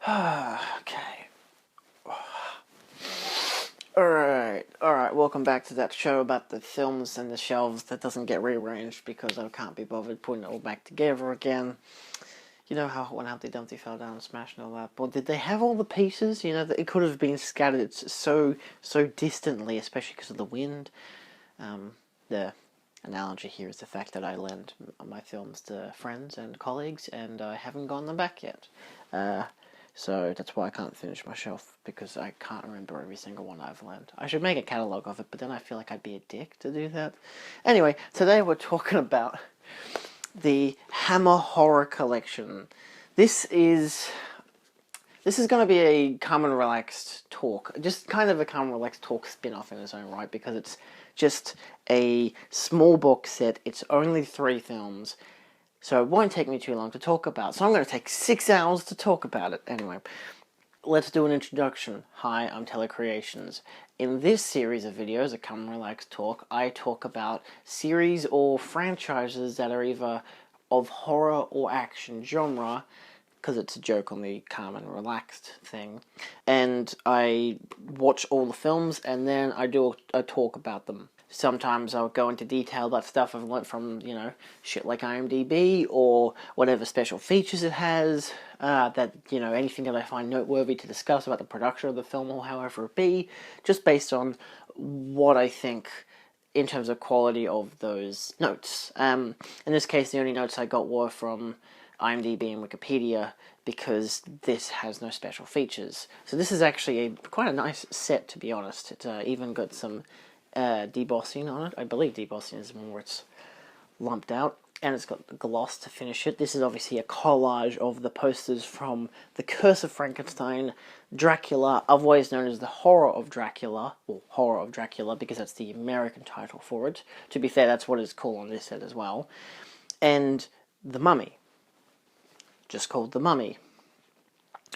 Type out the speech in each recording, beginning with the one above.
Okay. Alright, welcome back to that show about the films and the shelves that doesn't get rearranged because I can't be bothered putting it all back together again. You know how when Humpty Dumpty fell down and smashed and all that? But did they have all the pieces? You know, that it could have been scattered so distantly, especially because of the wind. The analogy here is the fact that I lend my films to friends and colleagues, and I haven't gotten them back yet. So that's why I can't finish my shelf, because I can't remember every single one I've lent. I should make a catalogue of it, but then I feel like I'd be a dick to do that. Anyway, today we're talking about the Hammer Horror Collection. This is going to be a calm and relaxed talk, just kind of a calm and relaxed talk spin-off in its own right, because it's just a small box set. It's only 3 films, so it won't take me too long to talk about. So I'm going to take 6 hours to talk about it. Anyway, let's do an introduction. Hi, I'm Telecreations. In this series of videos, a calm and relaxed talk, I talk about series or franchises that are either of horror or action genre, because it's a joke on the calm and relaxed thing, and I watch all the films and then I do a talk about them. Sometimes I'll go into detail about stuff I've learnt from, shit like IMDb or whatever special features it has, anything that I find noteworthy to discuss about the production of the film or however it be, just based on what I think in terms of quality of those notes. In this case, the only notes I got were from IMDb and Wikipedia, because this has no special features. So this is actually quite a nice set, to be honest. It's even got some debossing on it. I believe debossing is when it's lumped out, and it's got the gloss to finish it. This is obviously a collage of the posters from The Curse of Frankenstein, Dracula, otherwise known as The Horror of Dracula, or Horror of Dracula, because that's the American title for it. To be fair, that's what it's called on this set as well. And The Mummy, just called The Mummy,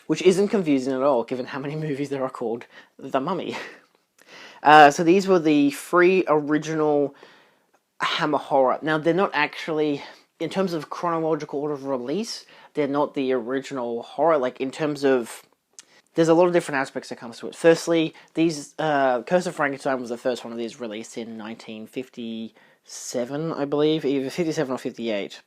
which isn't confusing at all, given how many movies there are called The Mummy. So these were the 3 original Hammer Horror. Now, they're not actually, in terms of chronological order of release, they're not the original horror. Like, in terms of, there's a lot of different aspects that comes to it. Firstly, these, Curse of Frankenstein was the first one of these released in 1957, I believe, either 57 or 58.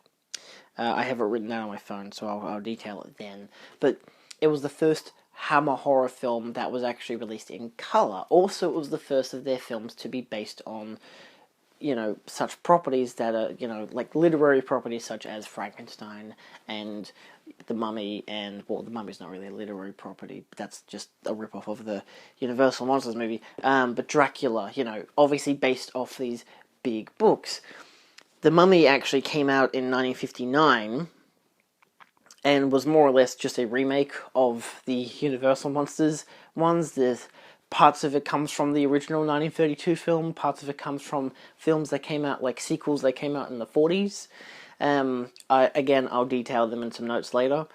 I have it written down on my phone, so I'll detail it then. But it was the first Hammer horror film that was actually released in colour. Also, it was the first of their films to be based on, such properties that are, like literary properties such as Frankenstein and The Mummy, and, well, The Mummy's not really a literary property, but that's just a rip-off of the Universal Monsters movie. But Dracula, obviously based off these big books. The Mummy actually came out in 1959, and was more or less just a remake of the Universal Monsters ones. There's parts of it comes from the original 1932 film, parts of it comes from films that came out, like sequels that came out in the 40s. I'll detail them in some notes later,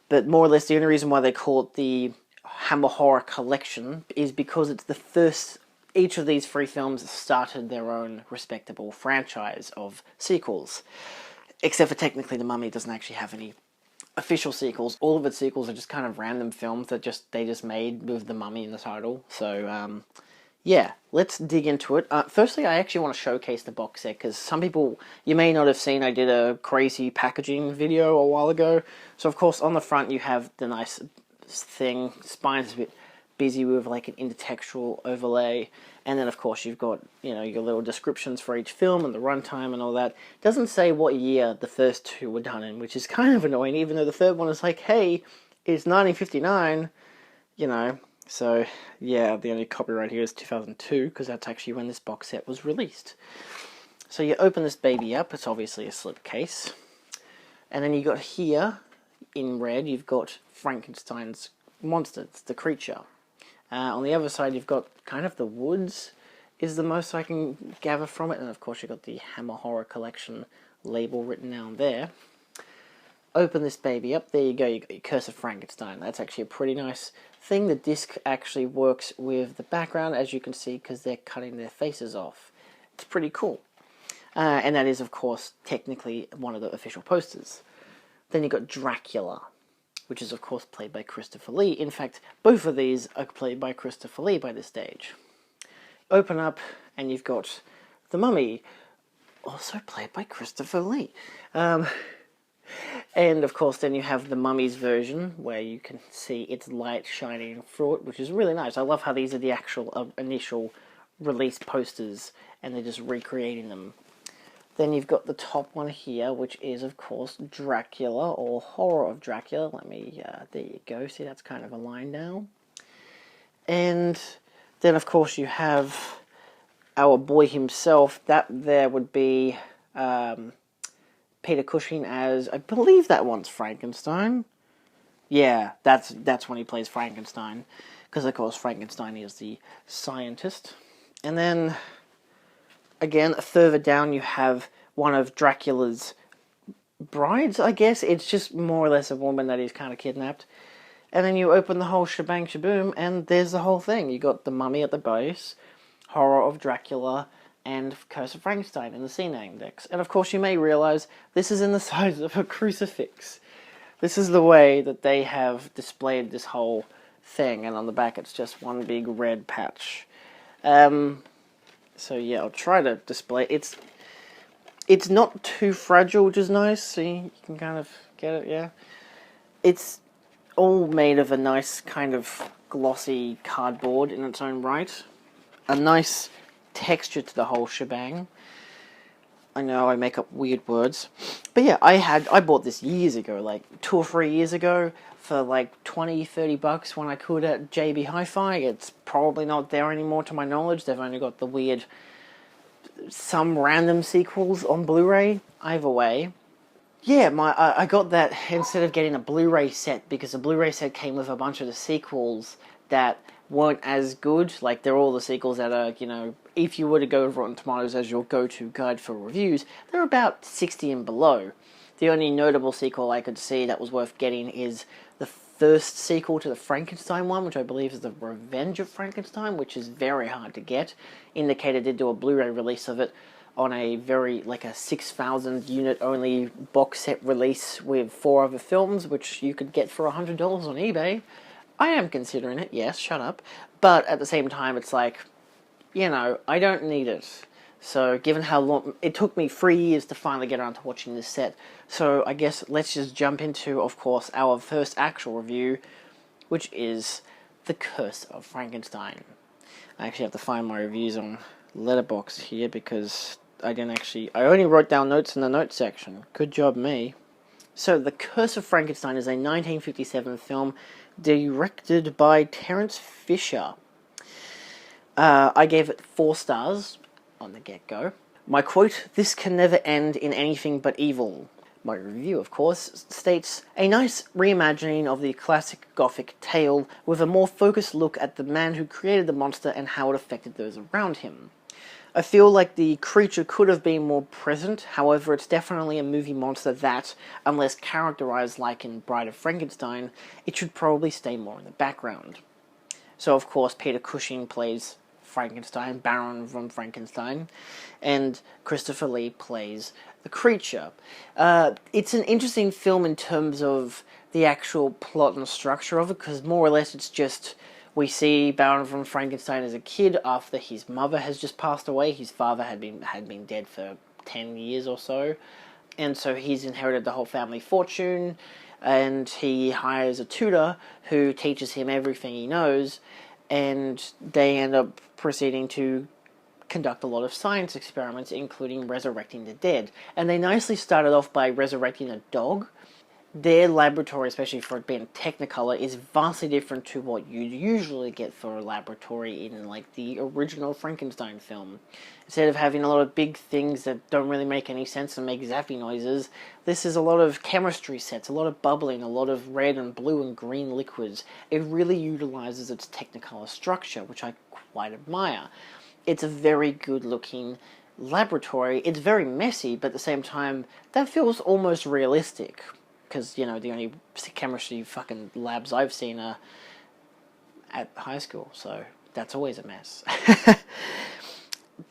but more or less the only reason why they call it the Hammer Horror Collection is because it's the first. Each of these 3 films started their own respectable franchise of sequels, except for technically The Mummy doesn't actually have any official sequels. All of its sequels are just kind of random films that they just made with The Mummy in the title. So, yeah, let's dig into it. Firstly, I actually want to showcase the box set, because some people, you may not have seen, I did a crazy packaging video a while ago. So, of course, on the front you have the nice thing. Spine's a bit busy with like an intertextual overlay, and then of course you've got your little descriptions for each film and the runtime and all that. It doesn't say what year the first 2 were done in, which is kind of annoying, even though the third one is like, hey, it's 1959, so yeah, the only copyright here is 2002, because that's actually when this box set was released. So you open this baby up, it's obviously a slipcase, and then you got here in red, you've got Frankenstein's monster, it's the creature. On the other side, you've got kind of the woods, is the most I can gather from it. And of course, you've got the Hammer Horror Collection label written down there. Open this baby up. There you go. You got your Curse of Frankenstein. That's actually a pretty nice thing. The disc actually works with the background, as you can see, because they're cutting their faces off. It's pretty cool. And that is, of course, technically one of the official posters. Then you've got Dracula. which is of course played by Christopher Lee. In fact, both of these are played by Christopher Lee by this stage. Open up, and you've got the Mummy, also played by Christopher Lee. And of course then you have the Mummy's version, where you can see its light shining through it, which is really nice. I love how these are the actual initial release posters, and they're just recreating them. Then you've got the top one here, which is of course Dracula, or Horror of Dracula. There you go, see that's kind of a line now. And then of course you have our boy himself. That there would be Peter Cushing as, I believe that one's Frankenstein. Yeah, that's when he plays Frankenstein, because of course Frankenstein is the scientist. And then, again, further down you have one of Dracula's brides, I guess. It's just more or less a woman that he's kind of kidnapped. And then you open the whole shebang shaboom, and there's the whole thing. You got the Mummy at the base, Horror of Dracula, and Curse of Frankenstein in the scene index. And of course you may realise this is in the size of a crucifix. This is the way that they have displayed this whole thing, and on the back it's just one big red patch. So yeah, I'll try to display it. It's not too fragile, which is nice. See, you can kind of get it, yeah. It's all made of a nice kind of glossy cardboard in its own right. A nice texture to the whole shebang. I know I make up weird words, but yeah, I bought this years ago, like 2 or 3 years ago, for like $20-$30 when I could at JB Hi-Fi. It's probably not there anymore to my knowledge. They've only got the weird, some random sequels on Blu-ray. Either way, yeah, I got that instead of getting a Blu-ray set, because the Blu-ray set came with a bunch of the sequels that weren't as good. Like, they're all the sequels that are, you know, if you were to go with Rotten Tomatoes as your go-to guide for reviews, they're about 60 and below. The only notable sequel I could see that was worth getting is the first sequel to the Frankenstein one, which I believe is the Revenge of Frankenstein, which is very hard to get. Indicator did do a Blu-ray release of it on a very, like a 6,000 unit only box set release with 4 other films, which you could get for $100 on eBay. I am considering it, yes, shut up. But at the same time, it's like, you know, I don't need it. So, given how long... It took me 3 years to finally get around to watching this set. So, I guess let's just jump into, of course, our first actual review, which is The Curse of Frankenstein. I actually have to find my reviews on Letterboxd here, because I only wrote down notes in the notes section. Good job, me. So, The Curse of Frankenstein is a 1957 film directed by Terence Fisher. I gave it 4 stars on the get-go. My quote, "This can never end in anything but evil." My review, of course, states, "A nice reimagining of the classic Gothic tale with a more focused look at the man who created the monster and how it affected those around him. I feel like the creature could have been more present, however it's definitely a movie monster that, unless characterized like in Bride of Frankenstein, it should probably stay more in the background." So of course Peter Cushing plays Frankenstein, Baron von Frankenstein, and Christopher Lee plays the creature. It's an interesting film in terms of the actual plot and structure of it, because more or less it's just... We see Baron von Frankenstein as a kid after his mother has just passed away. His father had been dead for 10 years or so. And so he's inherited the whole family fortune, and he hires a tutor who teaches him everything he knows, and they end up proceeding to conduct a lot of science experiments, including resurrecting the dead. And they nicely started off by resurrecting a dog. Their laboratory, especially for it being Technicolor, is vastly different to what you'd usually get for a laboratory in, like, the original Frankenstein film. Instead of having a lot of big things that don't really make any sense and make zappy noises, this is a lot of chemistry sets, a lot of bubbling, a lot of red and blue and green liquids. It really utilizes its Technicolor structure, which I quite admire. It's a very good-looking laboratory. It's very messy, but at the same time, that feels almost realistic. Because, you know, the only chemistry fucking labs I've seen are at high school, so that's always a mess.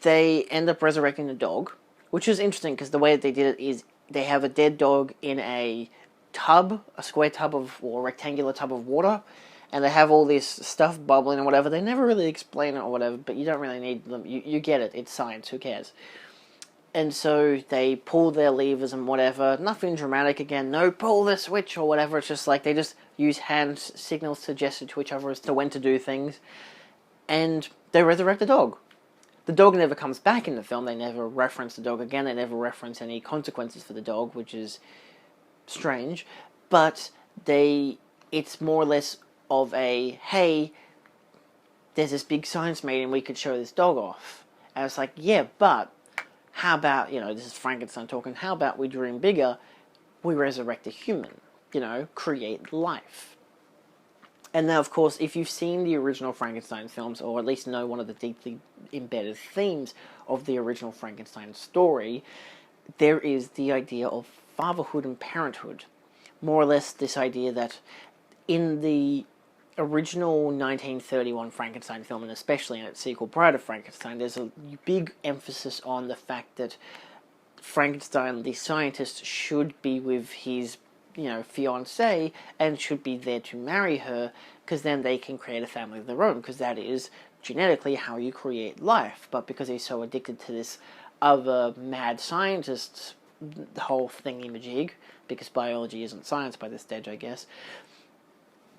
They end up resurrecting the dog, which is interesting because the way that they did it is they have a dead dog in a tub, a square tub or rectangular tub of water, and they have all this stuff bubbling or whatever. They never really explain it or whatever, but you don't really need them. You get it. It's science. Who cares? And so they pull their levers and whatever. Nothing dramatic again. No pull the switch or whatever. It's just like they just use hand signals to gesture to each other as to when to do things. And they resurrect the dog. The dog never comes back in the film. They never reference the dog again. They never reference any consequences for the dog, which is strange. But it's more or less of a, hey, there's this big science meeting, we could show this dog off. And it's like, yeah, but how about, this is Frankenstein talking, how about we dream bigger, we resurrect a human, create life. And now, of course, if you've seen the original Frankenstein films, or at least know one of the deeply embedded themes of the original Frankenstein story, there is the idea of fatherhood and parenthood. More or less this idea that in the original 1931 Frankenstein film, and especially in its sequel Bride of Frankenstein, there's a big emphasis on the fact that Frankenstein, the scientist, should be with his fiancée and should be there to marry her, because then they can create a family of their own, because that is genetically how you create life. But because he's so addicted to this other mad scientist, the whole thingy-majig, because biology isn't science by this stage, I guess,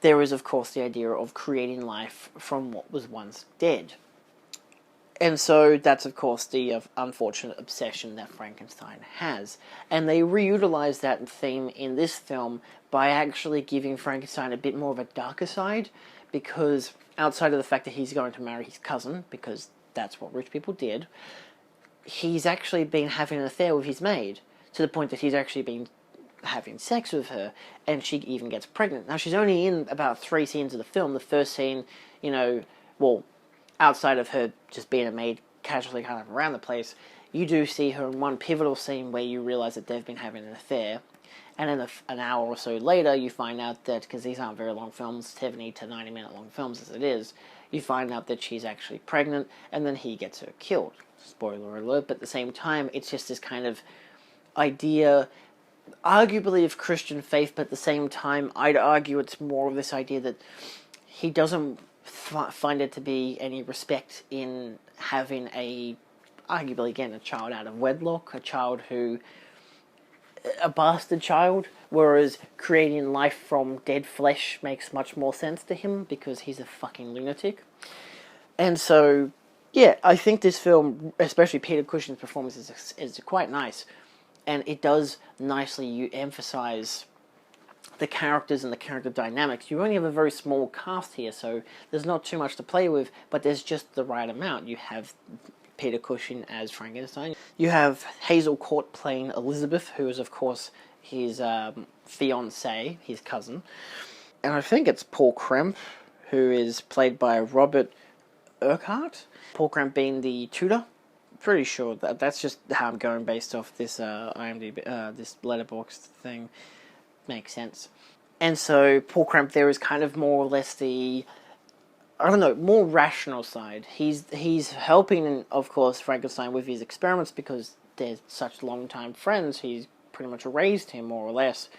there is, of course, the idea of creating life from what was once dead. And so that's, of course, the unfortunate obsession that Frankenstein has. And they reutilize that theme in this film by actually giving Frankenstein a bit more of a darker side, because outside of the fact that he's going to marry his cousin, because that's what rich people did, he's actually been having an affair with his maid, to the point that he's actually been having sex with her, and she even gets pregnant. Now, she's only in about 3 scenes of the film. The first scene, outside of her just being a maid casually kind of around the place, you do see her in one pivotal scene where you realise that they've been having an affair. And then an hour or so later, you find out that, because these aren't very long films, 70 to 90 minute long films as it is, you find out that she's actually pregnant, and then he gets her killed. Spoiler alert, but at the same time, it's just this kind of idea, arguably of Christian faith, but at the same time, I'd argue it's more of this idea that he doesn't find it to be any respect in having arguably again, a child out of wedlock, a bastard child, whereas creating life from dead flesh makes much more sense to him, because he's a fucking lunatic. And so, yeah, I think this film, especially Peter Cushing's performance, is quite nice. And it does nicely emphasize the characters and the character dynamics. You only have a very small cast here, so there's not too much to play with, but there's just the right amount. You have Peter Cushing as Frankenstein. You have Hazel Court playing Elizabeth, who is, of course, his fiancée, his cousin. And I think it's Paul Kremp, who is played by Robert Urquhart. Paul Kremp being the tutor. Pretty sure that's just how I'm going based off this IMDb, this Letterboxd thing. Makes sense. And so Paul Kremp there is kind of more or less the, more rational side. He's helping, of course, Frankenstein with his experiments, because they're such long-time friends. He's pretty much raised him, more or less.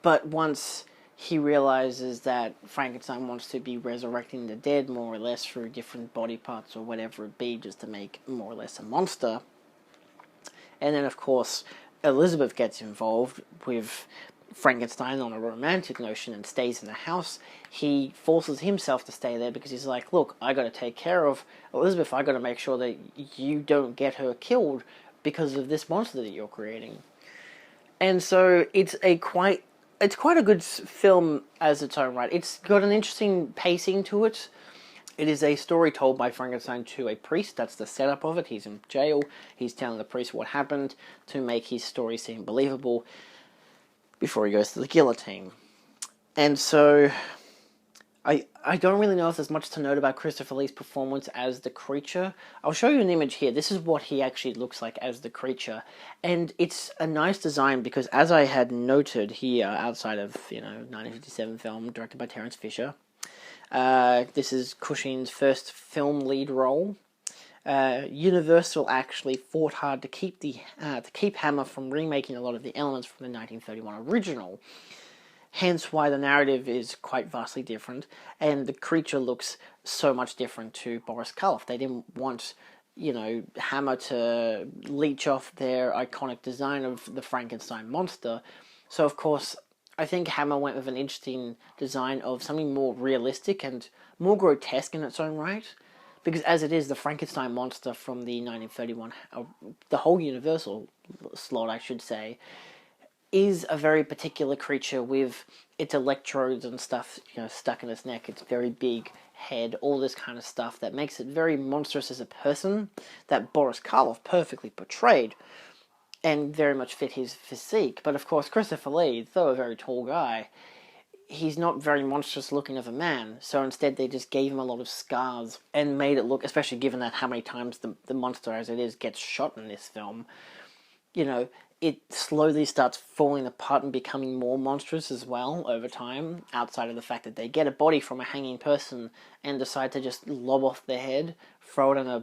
But once he realizes that Frankenstein wants to be resurrecting the dead, more or less, through different body parts or whatever it be, just to make more or less a monster. And then, of course, Elizabeth gets involved with Frankenstein on a romantic notion and stays in the house. He forces himself to stay there because he's like, look, I got to take care of Elizabeth. I got to make sure that you don't get her killed because of this monster that you're creating. And so it's quite a good film as its own right. It's got an interesting pacing to it. It is a story told by Frankenstein to a priest. That's the setup of it. He's in jail. He's telling the priest what happened to make his story seem believable before he goes to the guillotine. And so I don't really know if there's much to note about Christopher Lee's performance as the creature. I'll show you an image here. This is what he actually looks like as the creature. And it's a nice design because, as I had noted here, outside of, 1957 film directed by Terence Fisher, this is Cushing's first film lead role. Universal actually fought hard to keep Hammer from remaking a lot of the elements from the 1931 original. Hence why the narrative is quite vastly different, and the creature looks so much different to Boris Karloff. They didn't want, Hammer to leech off their iconic design of the Frankenstein monster. So, of course, I think Hammer went with an interesting design of something more realistic and more grotesque in its own right. Because as it is, the Frankenstein monster from the 1931, the whole Universal slot, I should say, is a very particular creature with its electrodes and stuff, stuck in its neck. Its very big head, all this kind of stuff that makes it very monstrous as a person. That Boris Karloff perfectly portrayed, and very much fit his physique. But of course, Christopher Lee, though a very tall guy, he's not very monstrous looking of a man, so instead they just gave him a lot of scars and made it look, especially given that how many times the monster as it is gets shot in this film, it slowly starts falling apart and becoming more monstrous as well over time, outside of the fact that they get a body from a hanging person and decide to just lob off their head, throw it in a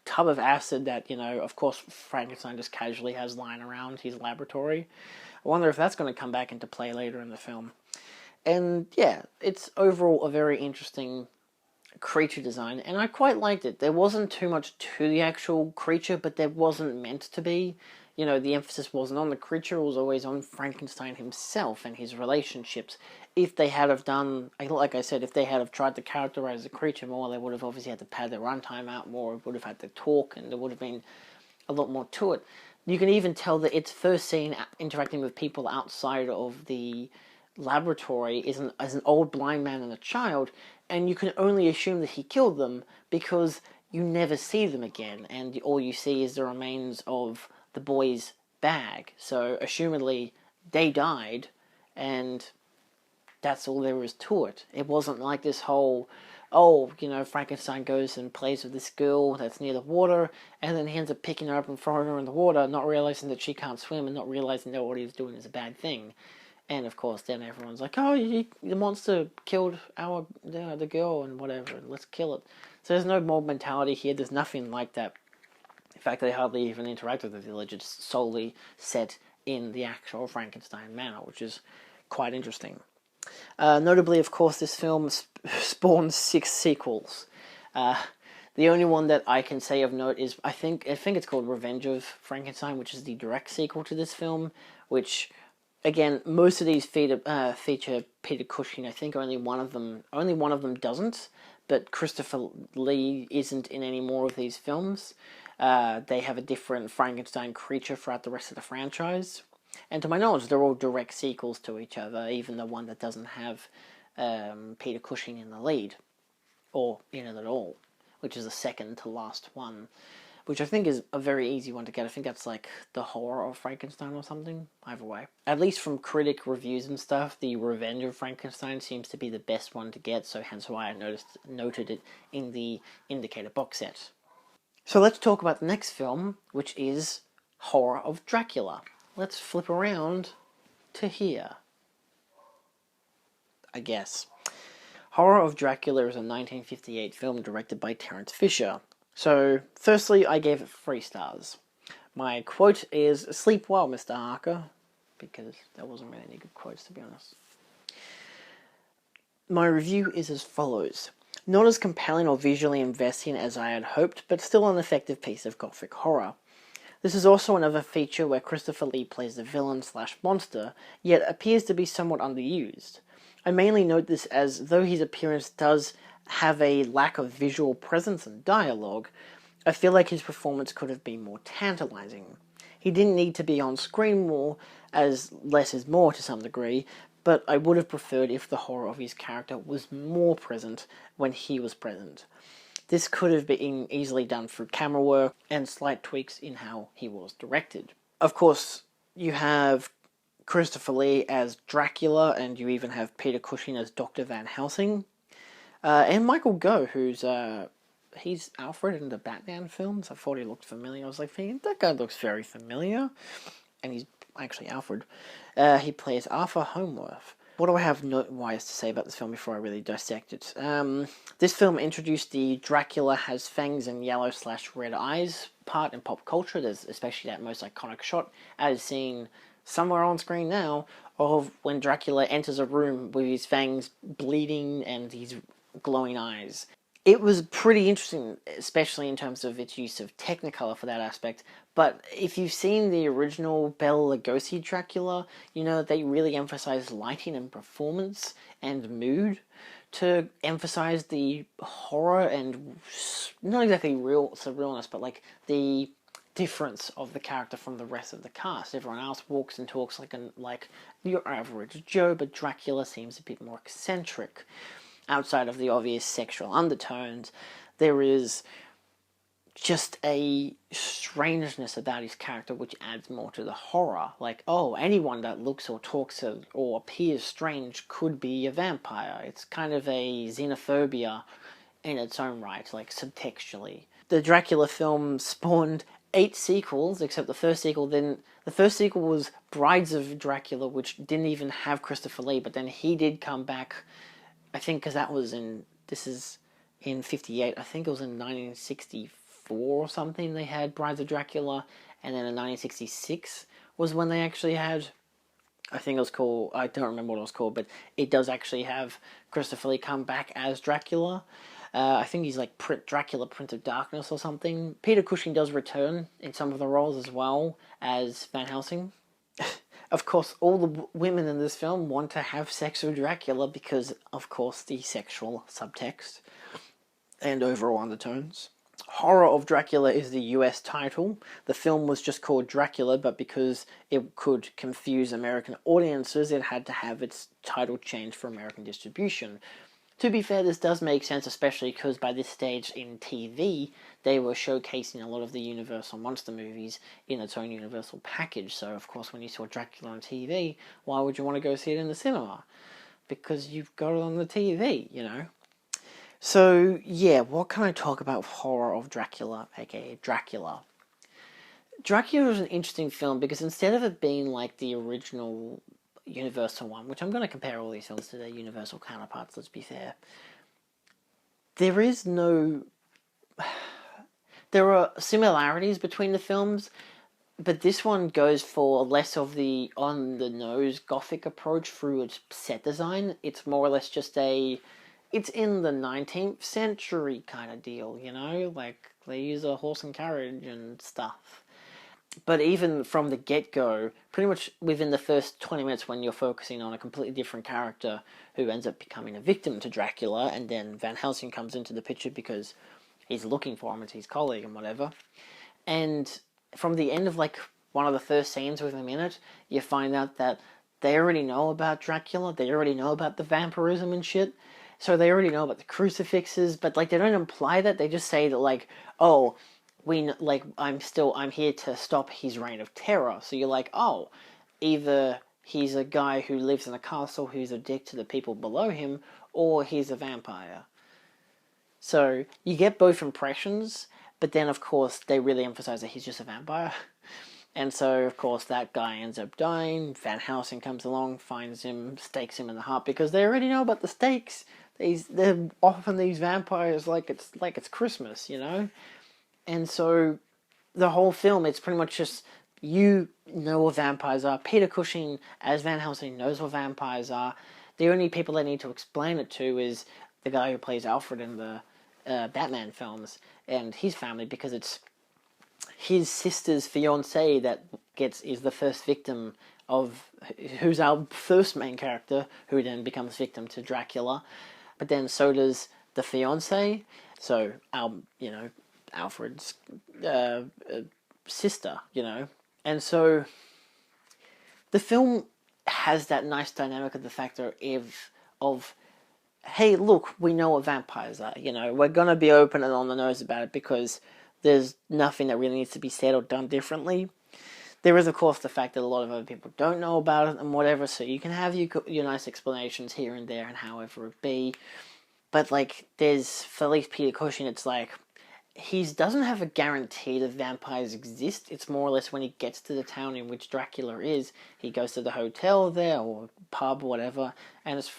tub of acid that, of course Frankenstein just casually has lying around his laboratory. I wonder if that's going to come back into play later in the film. And yeah, it's overall a very interesting creature design, and I quite liked it. There wasn't too much to the actual creature, but there wasn't meant to be. The emphasis wasn't on the creature, it was always on Frankenstein himself and his relationships. If they had have done, like I said, if they had have tried to characterize the creature more, they would have obviously had to pad their runtime out more, would have had to talk, and there would have been a lot more to it. You can even tell that its first scene interacting with people outside of the laboratory is as an old blind man and a child, and you can only assume that he killed them because you never see them again, and all you see is the remains of the boy's bag. So, assumedly, they died, and that's all there is to it. It wasn't like this whole, Frankenstein goes and plays with this girl that's near the water, and then he ends up picking her up and throwing her in the water, not realizing that she can't swim, and not realizing that what he's doing is a bad thing. And of course, then everyone's like, "Oh, the monster killed the girl and whatever. Let's kill it." So there's no mob mentality here. There's nothing like that. In fact, they hardly even interact with the village. It's solely set in the actual Frankenstein manor, which is quite interesting. Notably, of course, this film spawns 6 sequels. The only one that I can say of note is I think it's called Revenge of Frankenstein, which is the direct sequel to this film, which, again, most of these feature Peter Cushing. I think only one of them doesn't, but Christopher Lee isn't in any more of these films. They have a different Frankenstein creature throughout the rest of the franchise. And to my knowledge, they're all direct sequels to each other, even the one that doesn't have Peter Cushing in the lead, or in it at all, which is the second to last one, which I think is a very easy one to get. I think that's like The Horror of Frankenstein or something. Either way. At least from critic reviews and stuff, the Revenge of Frankenstein seems to be the best one to get, so hence why I noted it in the indicator box set. So let's talk about the next film, which is Horror of Dracula. Let's flip around to here, I guess. Horror of Dracula is a 1958 film directed by Terence Fisher. So, firstly, I gave it 3 stars. My quote is, "Sleep well, Mr. Harker," because there wasn't really any good quotes, to be honest. My review is as follows. Not as compelling or visually investing as I had hoped, but still an effective piece of gothic horror. This is also another feature where Christopher Lee plays the villain/monster, yet appears to be somewhat underused. I mainly note this as, though his appearance does have a lack of visual presence and dialogue, I feel like his performance could have been more tantalizing. He didn't need to be on screen more, as less is more to some degree, but I would have preferred if the horror of his character was more present when he was present. This could have been easily done through camera work and slight tweaks in how he was directed. Of course, you have Christopher Lee as Dracula, and you even have Peter Cushing as Dr. Van Helsing. And Michael Gough, he's Alfred in the Batman films. I thought he looked familiar. I was like, thinking, that guy looks very familiar. And he's actually Alfred. He plays Arthur Homeworth. What do I have wise to say about this film before I really dissect it? This film introduced the Dracula has fangs and yellow/red eyes part in pop culture. There's especially that most iconic shot, as seen somewhere on screen now, of when Dracula enters a room with his fangs bleeding and his glowing eyes. It was pretty interesting, especially in terms of its use of Technicolor for that aspect. But if you've seen the original Bela Lugosi Dracula, you know they really emphasize lighting and performance and mood to emphasize the horror and not exactly surrealness, but like the difference of the character from the rest of the cast. Everyone else walks and talks like your average Joe, but Dracula seems a bit more eccentric. Outside of the obvious sexual undertones, there is just a strangeness about his character which adds more to the horror. Like, oh, anyone that looks or talks or appears strange could be a vampire. It's kind of a xenophobia in its own right, like subtextually. The Dracula film spawned 8 sequels, except the first sequel was Brides of Dracula, which didn't even have Christopher Lee, but then he did come back, I think, because this is in 58, I think it was in 1964 or something they had Brides of Dracula, and then in 1966 was when they actually had, I think it was called, I don't remember what it was called, but it does actually have Christopher Lee come back as Dracula. I think he's like Dracula Prince of Darkness or something. Peter Cushing does return in some of the roles as well as Van Helsing. Of course, all the women in this film want to have sex with Dracula because, of course, the sexual subtext and overall undertones. Horror of Dracula is the US title. The film was just called Dracula, but because it could confuse American audiences, it had to have its title changed for American distribution. To be fair, this does make sense, especially because by this stage in TV, they were showcasing a lot of the Universal monster movies in its own Universal package. So, of course, when you saw Dracula on TV, why would you want to go see it in the cinema? Because you've got it on the TV, you know? So, yeah, what can I talk about horror of Dracula, aka Dracula? Dracula is an interesting film because instead of it being like the original Universal one, which I'm going to compare all these films to their Universal counterparts, let's be fair, there are similarities between the films, but this one goes for less of the on-the-nose gothic approach through its set design. It's more or less just it's in the 19th century kind of deal, you know? Like, they use a horse and carriage and stuff. But even from the get-go, pretty much within the first 20 minutes when you're focusing on a completely different character who ends up becoming a victim to Dracula, and then Van Helsing comes into the picture because he's looking for him as his colleague and whatever. And from the end of, like, one of the first scenes within a minute, you find out that they already know about Dracula, they already know about the vampirism and shit, so they already know about the crucifixes, but, like, they don't imply that, they just say that, like, oh, I'm here to stop his reign of terror. So you're like, oh, either he's a guy who lives in a castle who's a dick to the people below him, or he's a vampire. So you get both impressions, but then of course they really emphasize that he's just a vampire. And so of course that guy ends up dying. Van Helsing comes along, finds him, stakes him in the heart because they already know about the stakes. They're often these vampires like it's Christmas, you know. And so the whole film, it's pretty much just, you know what vampires are. Peter Cushing, as Van Helsing, knows what vampires are. The only people they need to explain it to is the guy who plays Alfred in the Batman films and his family, because it's his sister's fiancé that is the first victim of, who's our first main character, who then becomes victim to Dracula. But then so does the fiancé. So, Alfred's sister, you know. And so the film has that nice dynamic of the factor of hey, look, we know what vampires are, you know. We're going to be open and on the nose about it because there's nothing that really needs to be said or done differently. There is, of course, the fact that a lot of other people don't know about it and whatever, so you can have your nice explanations here and there and however it be. But, like, for at least Peter Cushing, it's like, he doesn't have a guarantee that vampires exist. It's more or less when he gets to the town in which Dracula is, he goes to the hotel there or pub or whatever, and it's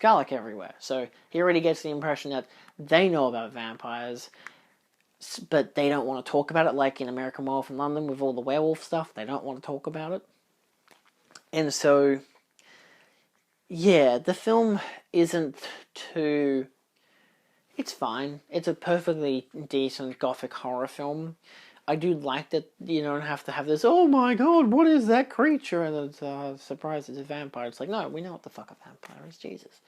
garlic everywhere. So he already gets the impression that they know about vampires, but they don't want to talk about it, like in American Werewolf in London with all the werewolf stuff. They don't want to talk about it. And so, yeah, the film isn't too... It's fine. It's a perfectly decent gothic horror film. I do like that you don't have to have this, oh my god, what is that creature? And it's surprise, it's a vampire. It's like, no, we know what the fuck a vampire is, Jesus.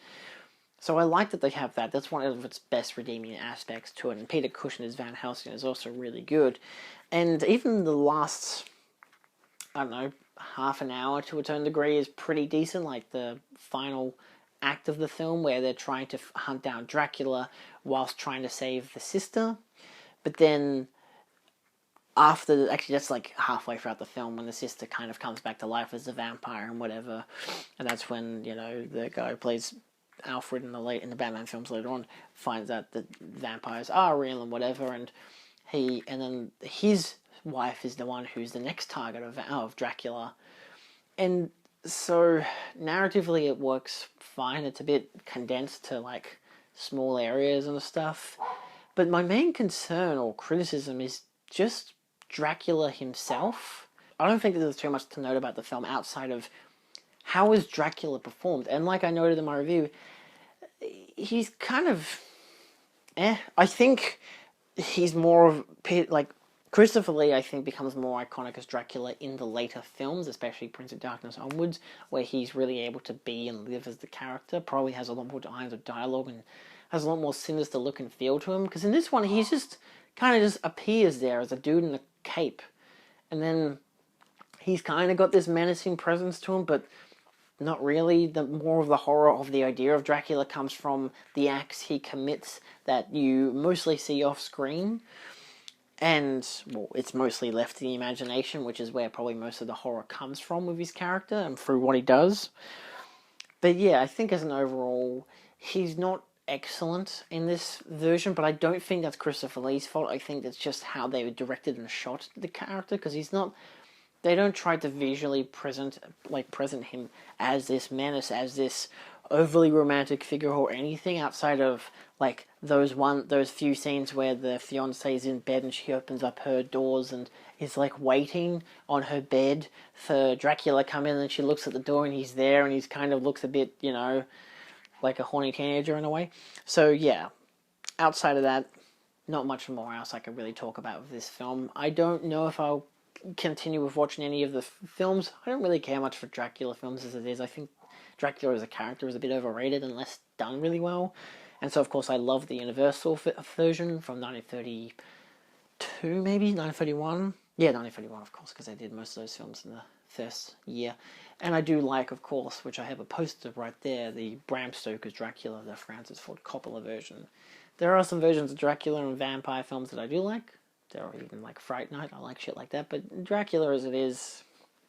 So I like that they have that. That's one of its best redeeming aspects to it. And Peter Cushing as Van Helsing is also really good. And even the last, I don't know, half an hour to a certain degree is pretty decent. Like the final act of the film where they're trying to hunt down Dracula whilst trying to save the sister. But then after, actually that's like halfway throughout the film when the sister kind of comes back to life as a vampire and whatever. And that's when, you know, the guy who plays Alfred in the Batman films later on finds out that vampires are real and whatever, and then his wife is the one who's the next target of Dracula, and so narratively it works fine. It's a bit condensed to like small areas and stuff, but my main concern or criticism is just Dracula himself. I don't think that there's too much to note about the film outside of how is Dracula performed? And like I noted in my review, he's kind of... I think he's more of... Like, Christopher Lee, I think, becomes more iconic as Dracula in the later films, especially Prince of Darkness onwards, where he's really able to be and live as the character. Probably has a lot more lines of dialogue and has a lot more sinister look and feel to him. Because in this one, he's just... kind of just appears there as a dude in a cape. And then he's kind of got this menacing presence to him, but not really. The more of the horror of the idea of Dracula comes from the acts he commits that you mostly see off screen. And, well, it's mostly left to the imagination, which is where probably most of the horror comes from with his character and through what he does. But yeah, I think as an overall, he's not excellent in this version, but I don't think that's Christopher Lee's fault. I think that's just how they directed and shot the character, because he's not... They don't try to visually present him as this menace, as this overly romantic figure or anything outside of like those few scenes where the fiancée is in bed and she opens up her doors and is like waiting on her bed for Dracula to come in, and she looks at the door and he's there and he's kind of looks a bit, you know, like a horny teenager in a way. So yeah, outside of that, not much more else I could really talk about with this film. I don't know if I'll continue with watching any of the films. I don't really care much for Dracula films as it is. I think Dracula as a character is a bit overrated and less done really well. And so, of course, I love the Universal version from 1932, maybe? 1931? Yeah, 1931, of course, because I did most of those films in the first year. And I do like, of course, which I have a poster right there, the Bram Stoker's Dracula, the Francis Ford Coppola version. There are some versions of Dracula and vampire films that I do like. There are even like Fright Night, I like shit like that, but Dracula as it is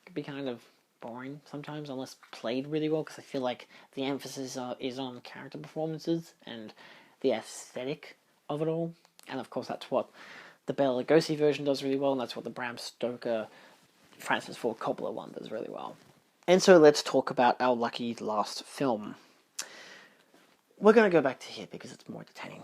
can be kind of boring sometimes, unless played really well, because I feel like the emphasis is on character performances and the aesthetic of it all. And of course that's what the Bela Lugosi version does really well, and that's what the Bram Stoker Francis Ford Coppola one does really well. And so let's talk about our lucky last film. We're going to go back to here because it's more entertaining.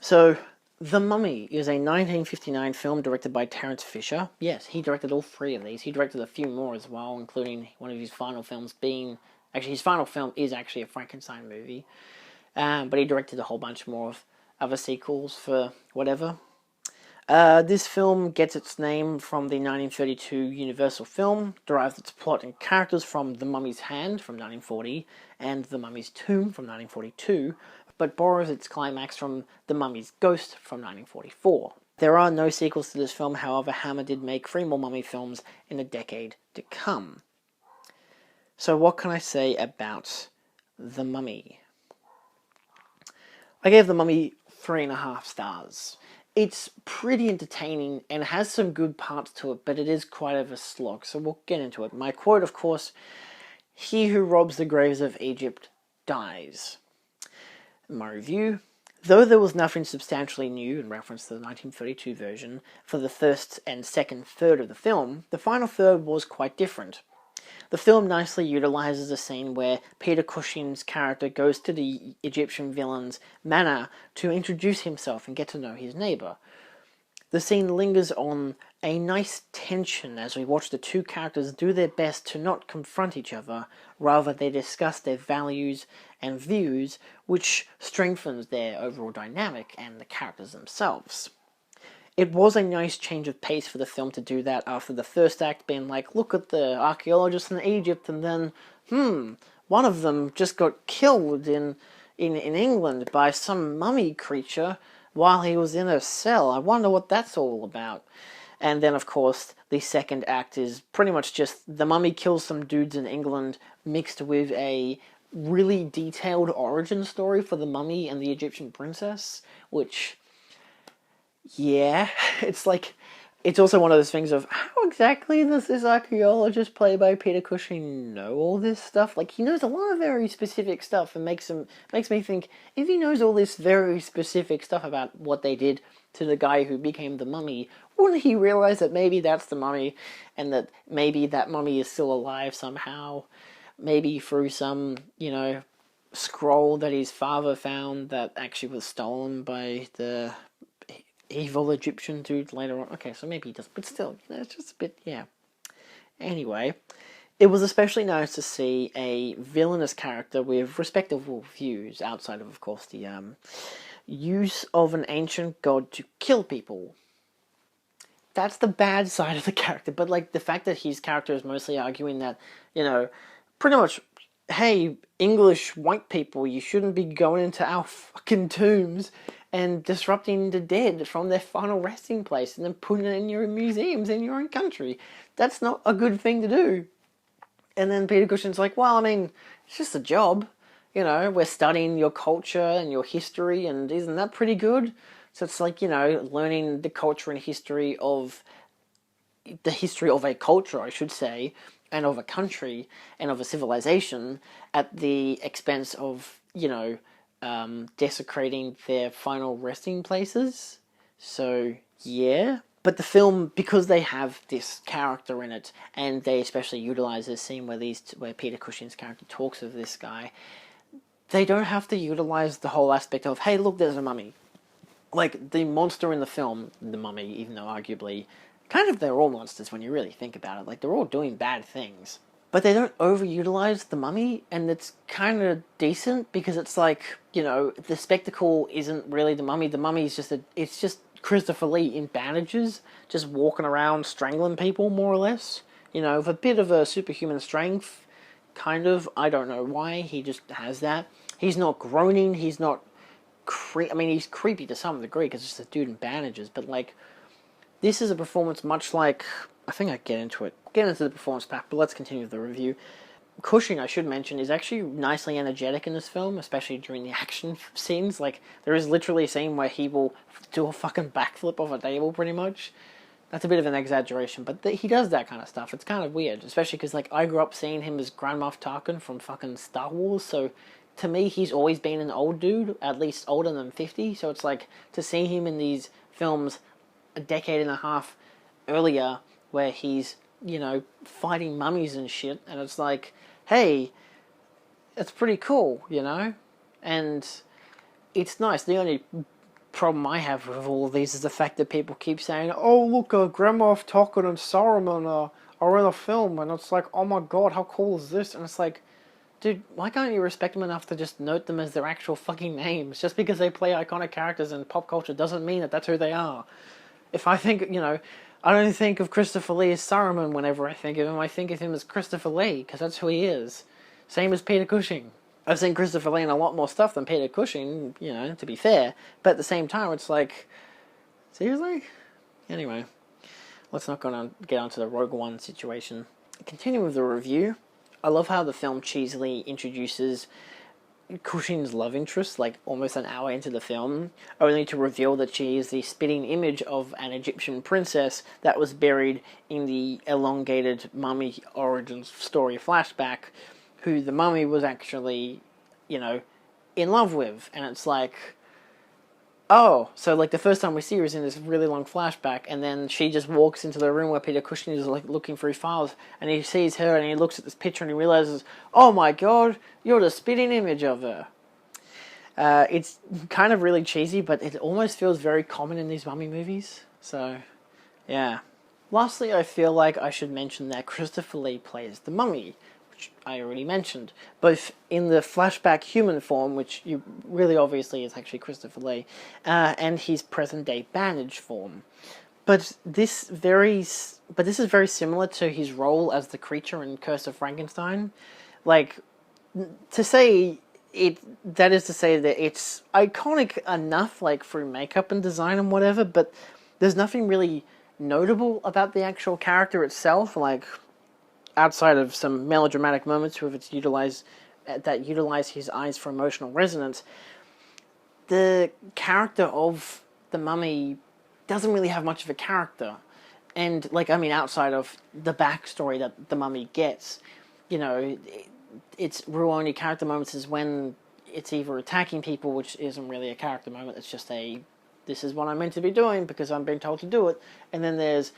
So, The Mummy is a 1959 film directed by Terence Fisher. Yes, he directed all three of these. He directed a few more as well, including one of his final films being... Actually, his final film is actually a Frankenstein movie. But he directed a whole bunch more of other sequels for whatever. This film gets its name from the 1932 Universal film, derives its plot and characters from The Mummy's Hand from 1940 and The Mummy's Tomb from 1942, but borrows its climax from The Mummy's Ghost from 1944. There are no sequels to this film, however, Hammer did make 3 more Mummy films in the decade to come. So what can I say about The Mummy? I gave The Mummy 3.5 stars. It's pretty entertaining and has some good parts to it, but it is quite of a slog, so we'll get into it. My quote, of course, "He who robs the graves of Egypt dies." My review: Though there was nothing substantially new in reference to the 1932 version for the first and second third of the film, the final third was quite different. The film nicely utilizes a scene where Peter Cushing's character goes to the Egyptian villain's manor to introduce himself and get to know his neighbor. The scene lingers on a nice tension as we watch the two characters do their best to not confront each other, rather they discuss their values and views, which strengthens their overall dynamic and the characters themselves. It was a nice change of pace for the film to do that after the first act being like, look at the archaeologists in Egypt, and then, one of them just got killed in England by some mummy creature while he was in a cell. I wonder what that's all about. And then, of course, the second act is pretty much just the mummy kills some dudes in England mixed with a really detailed origin story for the mummy and the Egyptian princess, which, yeah, it's like, it's also one of those things of, how exactly does this archaeologist played by Peter Cushing know all this stuff? Like, he knows a lot of very specific stuff, and makes me think, if he knows all this very specific stuff about what they did to the guy who became the mummy, wouldn't he realize that maybe that's the mummy, and that maybe that mummy is still alive somehow? Maybe through some, scroll that his father found that actually was stolen by the evil Egyptian dude later on. Okay, so maybe he does, but still, it's just a bit, yeah. Anyway, it was especially nice to see a villainous character with respectable views, outside of course, the use of an ancient god to kill people. That's the bad side of the character, but like the fact that his character is mostly arguing that, pretty much, hey, English white people, you shouldn't be going into our fucking tombs and disrupting the dead from their final resting place and then putting it in your museums in your own country. That's not a good thing to do. And then Peter Cushing's like, well, I mean, it's just a job. We're studying your culture and your history, and isn't that pretty good? So it's like, learning the culture and history of a culture, I should say, and of a country and of a civilization at the expense of, desecrating their final resting places. So, yeah. But the film, because they have this character in it, and they especially utilize this scene where Peter Cushing's character talks of this guy, they don't have to utilize the whole aspect of, hey, look, there's a mummy. Like, the monster in the film, the mummy, even though arguably, kind of they're all monsters when you really think about it. Like, they're all doing bad things. But they don't overutilize the mummy, and it's kind of decent, because it's like, the spectacle isn't really the mummy. The mummy is it's just Christopher Lee in bandages, just walking around strangling people, more or less. With a bit of a superhuman strength, kind of. I don't know why, he just has that. He's not groaning, he's not he's creepy to some degree, because it's just a dude in bandages, but like, this is a performance much like, I think I get into the performance pack, but let's continue with the review. Cushing, I should mention, is actually nicely energetic in this film, especially during the action scenes. Like, there is literally a scene where he will do a fucking backflip off a table, pretty much. That's a bit of an exaggeration, but he does that kind of stuff. It's kind of weird, especially because, like, I grew up seeing him as Grand Moff Tarkin from fucking Star Wars, so to me, he's always been an old dude, at least older than 50, so it's like, to see him in these films a decade and a half earlier, where he's, fighting mummies and shit, and it's like, hey, it's pretty cool, and it's nice. The only problem I have with all of these is the fact that people keep saying, oh, look, Grand Moff Tarkin and Saruman are in a film, and it's like, oh my god, how cool is this? And it's like, dude, why can't you respect them enough to just note them as their actual fucking names? Just because they play iconic characters in pop culture doesn't mean that that's who they are. If I think, I don't think of Christopher Lee as Saruman whenever I think of him. I think of him as Christopher Lee, because that's who he is. Same as Peter Cushing. I've seen Christopher Lee in a lot more stuff than Peter Cushing, to be fair. But at the same time, it's like, seriously? Anyway, let's not get onto the Rogue One situation. Continuing with the review, I love how the film cheesily introduces Cushing's love interest, like, almost an hour into the film, only to reveal that she is the spitting image of an Egyptian princess that was buried in the elongated mummy origin story flashback, who the mummy was actually, in love with. And it's like, Oh, so like the first time we see her is in this really long flashback, and then she just walks into the room where Peter Cushing is like looking through files, and he sees her, and he looks at this picture, and he realizes, oh my god, you're the spitting image of her. It's kind of really cheesy, but it almost feels very common in these mummy movies. So, yeah. Lastly, I feel like I should mention that Christopher Lee plays the mummy, which I already mentioned, both in the flashback human form, which you really obviously is actually Christopher Lee, and his present-day bandage form. But this is very similar to his role as the creature in Curse of Frankenstein. Like, to say it, that is to say that it's iconic enough, like through makeup and design and whatever, but there's nothing really notable about the actual character itself, like outside of some melodramatic moments where it's utilize his eyes for emotional resonance. The character of the mummy doesn't really have much of a character, and like, I mean, outside of the backstory that the mummy gets, you know, its real only character moments is when it's either attacking people, which isn't really a character moment, it's just this is what I'm meant to be doing because I'm being told to do it, and then there's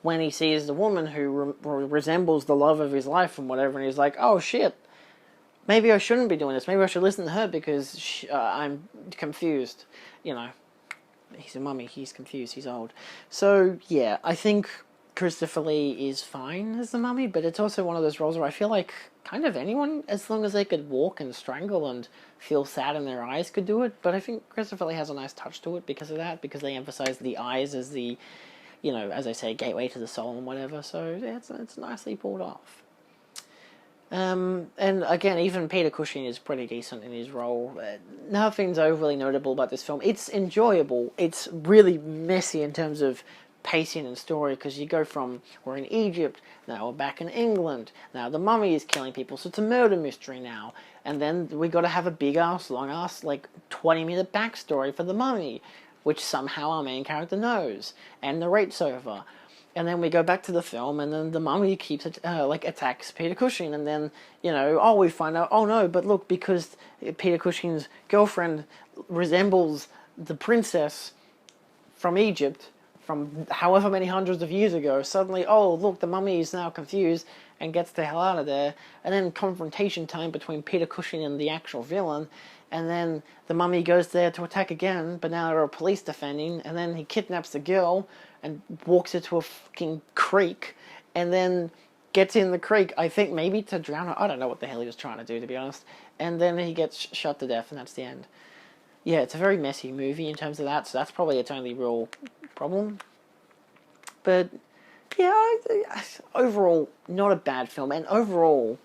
when he sees the woman who resembles the love of his life and whatever, and he's like, oh shit, maybe I shouldn't be doing this, maybe I should listen to her because I'm confused, you know. He's a mummy, he's confused, he's old. So, yeah, I think Christopher Lee is fine as the mummy, but it's also one of those roles where I feel like kind of anyone, as long as they could walk and strangle and feel sad in their eyes, could do it. But I think Christopher Lee has a nice touch to it because of that, because they emphasize the eyes as the, you know, as I say, gateway to the soul and whatever. So yeah, it's nicely pulled off. And again, even Peter Cushing is pretty decent in his role. Nothing's overly notable about this film. It's enjoyable. It's really messy in terms of pacing and story, because you go from, we're in Egypt, now we're back in England, now the mummy is killing people, so it's a murder mystery now, and then we got to have a big-ass, long-ass, like, 20-minute backstory for the mummy, which somehow our main character knows, and narrates over. And then we go back to the film, and then the mummy keeps attacks Peter Cushing, and then, you know, oh, we find out, oh no, but look, because Peter Cushing's girlfriend resembles the princess from Egypt, from however many hundreds of years ago, suddenly, oh, look, the mummy is now confused and gets the hell out of there, and then confrontation time between Peter Cushing and the actual villain, and then the mummy goes there to attack again, but now there are police defending, and then he kidnaps the girl and walks her to a fucking creek, and then gets in the creek, I think maybe to drown her, I don't know what the hell he was trying to do, to be honest, and then he gets shot to death, and that's the end. Yeah, it's a very messy movie in terms of that, so that's probably its only real problem. But, yeah, overall, not a bad film. And overall,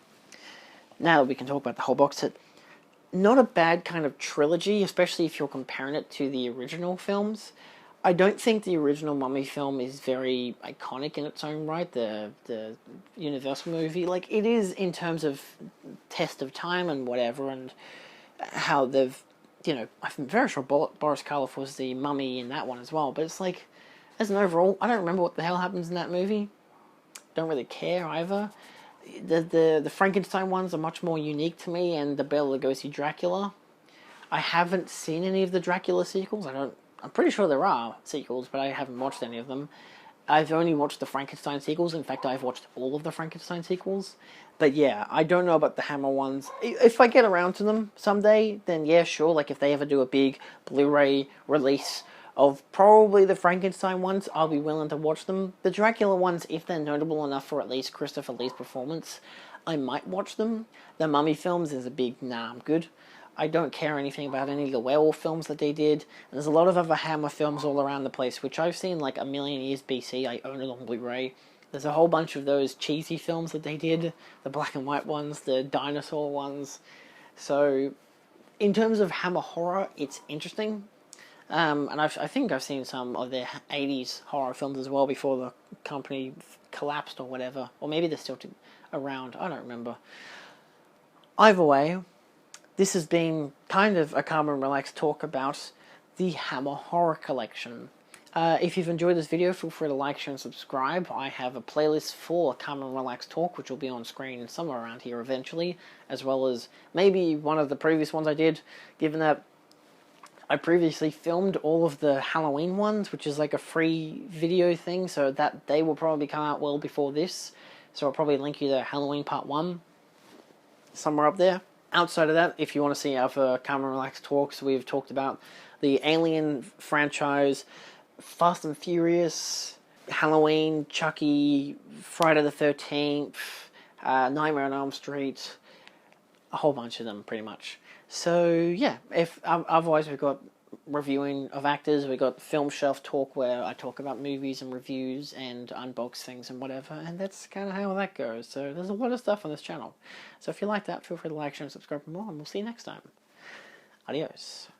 now that we can talk about the whole box set, not a bad kind of trilogy, especially if you're comparing it to the original films. I don't think the original Mummy film is very iconic in its own right, the Universal movie. Like, it is in terms of test of time and whatever, and how they've, you know, I'm very sure Boris Karloff was the mummy in that one as well, but it's like, as an overall, I don't remember what the hell happens in that movie. Don't really care either. The Frankenstein ones are much more unique to me, and the Bela Lugosi Dracula. I haven't seen any of the Dracula sequels. I'm pretty sure there are sequels, but I haven't watched any of them. I've only watched the Frankenstein sequels. In fact, I've watched all of the Frankenstein sequels. But yeah, I don't know about the Hammer ones. If I get around to them someday, then yeah, sure. Like if they ever do a big Blu-ray release of probably the Frankenstein ones, I'll be willing to watch them. The Dracula ones, if they're notable enough for at least Christopher Lee's performance, I might watch them. The Mummy films is a big, nah, I'm good. I don't care anything about any of the werewolf films that they did. And there's a lot of other Hammer films all around the place, which I've seen like a million years BC. I own it on Blu-ray. There's a whole bunch of those cheesy films that they did, the black and white ones, the dinosaur ones. So, in terms of Hammer horror, it's interesting. And I think I've seen some of their 80s horror films as well before the company collapsed or whatever. Or maybe they're still around, I don't remember. Either way, this has been kind of a calm and relaxed talk about the Hammer Horror Collection. If you've enjoyed this video, feel free to like, share, and subscribe. I have a playlist for Calm and Relaxed Talk, which will be on screen somewhere around here eventually, as well as maybe one of the previous ones I did, given that I previously filmed all of the Halloween ones, which is like a free video thing, so that they will probably come out well before this. So I'll probably link you to Halloween Part 1 somewhere up there. Outside of that, if you want to see other Calm and Relaxed talks, we've talked about the Alien franchise, Fast and Furious, Halloween, Chucky, Friday the 13th, Nightmare on Elm Street, a whole bunch of them, pretty much. So, yeah, if otherwise we've got reviewing of actors, we've got Film Shelf Talk, where I talk about movies and reviews and unbox things and whatever, and that's kind of how that goes. So there's a lot of stuff on this channel. So if you like that, feel free to like, share, and subscribe for more, and we'll see you next time. Adios.